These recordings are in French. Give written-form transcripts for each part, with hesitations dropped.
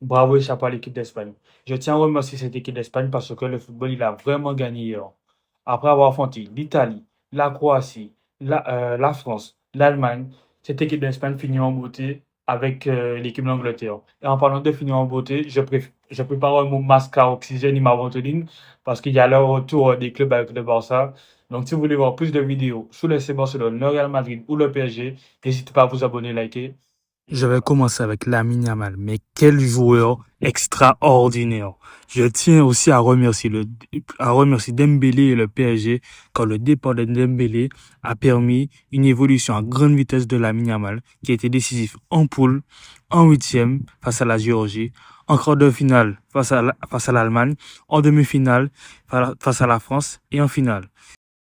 Bravo et chapeau à l'équipe d'Espagne. Je tiens à remercier cette équipe d'Espagne parce que le football, il a vraiment gagné hier. Après avoir affronté l'Italie, la Croatie, la France, l'Allemagne, cette équipe d'Espagne finit en beauté avec l'équipe d'Angleterre. Et en parlant de finir en beauté, je prépare mon masque à oxygène et ma ventoline parce qu'il y a le retour des clubs avec le Barça. Donc, si vous voulez voir plus de vidéos sur le FC Barcelone, le Real Madrid ou le PSG, n'hésitez pas à vous abonner, liker. Je vais commencer avec Lamine Yamal, mais quel joueur extraordinaire. Je tiens aussi à remercier Dembélé et le PSG car le départ de Dembélé a permis une évolution à grande vitesse de Lamine Yamal qui a été décisif en poule, en huitième face à la Géorgie, en quart de finale face à l'Allemagne, en demi-finale face à la France et en finale.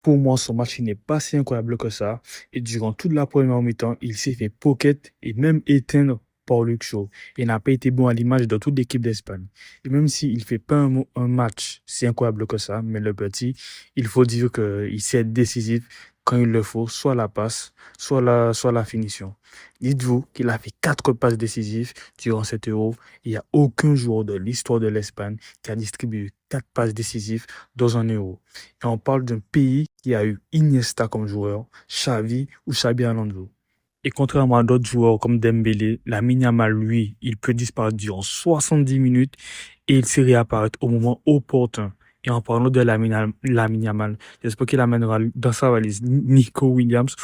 Pour moi, son match n'est pas si incroyable que ça. Et durant toute la première mi-temps, il s'est fait pocket et même éteindre par Luke Shaw. Il n'a pas été bon à l'image de toute l'équipe d'Espagne. Et même s'il ne fait pas un match si incroyable que ça, mais le petit, il faut dire qu'il sait être décisif quand il le faut, soit la passe, soit la finition. Dites-vous qu'il a fait 4 passes décisives durant cet Euro. Il n'y a aucun joueur de l'histoire de l'Espagne qui a distribué 4 passes décisives dans un Euro. Et on parle d'un pays qui a eu Iniesta comme joueur, Xavi ou Xabi Alonso. Et contrairement à d'autres joueurs comme Dembélé, Lamine Yamal, lui, il peut disparaître durant 70 minutes et il sait réapparaître au moment opportun. Et en parlant de Lamine Yamal, j'espère qu'il amènera dans sa valise Nico Williams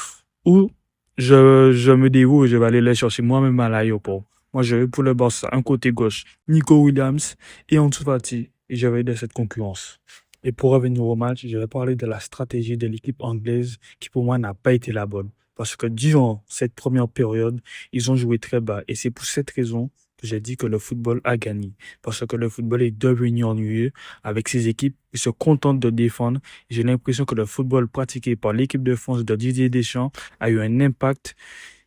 ou je me dévoue et je vais aller les chercher moi-même à l'aéroport. Moi, je vais pour le Barça, un côté gauche, Nico Williams et Ansu Fati. Et je vais aider cette concurrence. Et pour revenir au match, je vais parler de la stratégie de l'équipe anglaise qui pour moi n'a pas été la bonne. Parce que durant cette première période, ils ont joué très bas. Et c'est pour cette raison que j'ai dit que le football a gagné. Parce que le football est devenu ennuyeux avec ces équipes qui se contentent de défendre. J'ai l'impression que le football pratiqué par l'équipe de France de Didier Deschamps a eu un impact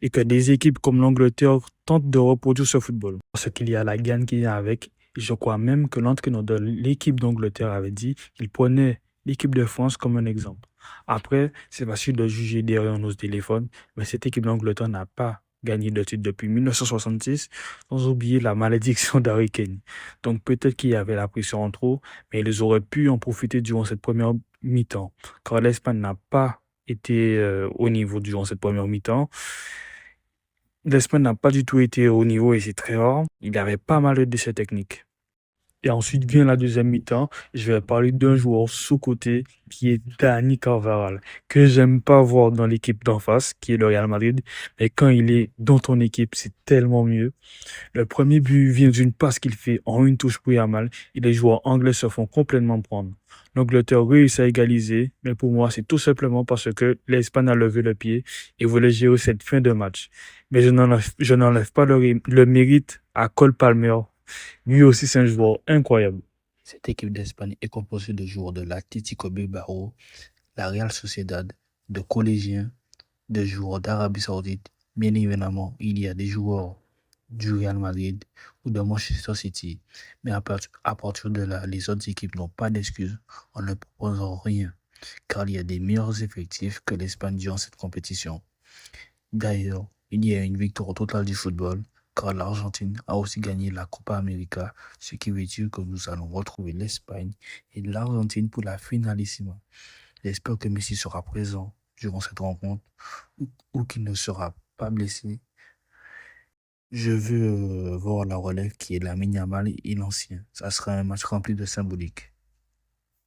et que des équipes comme l'Angleterre tentent de reproduire ce football. Parce qu'il y a la gagne qui vient avec. Je crois même que l'entraîneur de l'équipe d'Angleterre avait dit qu'il prenait l'équipe de France comme un exemple. Après, c'est facile de juger derrière nos téléphones, mais cette équipe d'Angleterre n'a pas gagné de titre depuis 1966, sans oublier la malédiction d'Harry Kane. Donc peut-être qu'il y avait la pression en trop, mais ils auraient pu en profiter durant cette première mi-temps, car l'Espagne n'a pas été au niveau durant cette première mi-temps. L'Espagne n'a pas du tout été au niveau et c'est très rare. Il y avait pas mal de déchets techniques. Et ensuite vient la deuxième mi-temps. Je vais parler d'un joueur sous-coté qui est Dani Carvajal, que j'aime pas voir dans l'équipe d'en face, qui est le Real Madrid. Mais quand il est dans ton équipe, c'est tellement mieux. Le premier but vient d'une passe qu'il fait en une touche pour Yamal et les joueurs anglais se font complètement prendre. L'Angleterre réussit à égaliser, mais pour moi, c'est tout simplement parce que l'Espagne a levé le pied et voulait gérer cette fin de match. Mais je n'enlève pas le mérite à Cole Palmer. Lui aussi, c'est un joueur incroyable. Cette équipe d'Espagne est composée de joueurs de l'Atlético Bilbao, la Real Sociedad, de collégiens, de joueurs d'Arabie Saoudite. Bien évidemment, il y a des joueurs du Real Madrid ou de Manchester City. Mais à partir de là, les autres équipes n'ont pas d'excuses. On ne propose rien, car il y a des meilleurs effectifs que l'Espagne durant cette compétition. D'ailleurs, il y a une victoire totale du football, car l'Argentine a aussi gagné la Copa América, ce qui veut dire que nous allons retrouver l'Espagne et l'Argentine pour la finalissima. J'espère que Messi sera présent durant cette rencontre ou qu'il ne sera pas blessé. Je veux voir la relève qui est Lamine Yamal et l'ancien. Ça sera un match rempli de symbolique.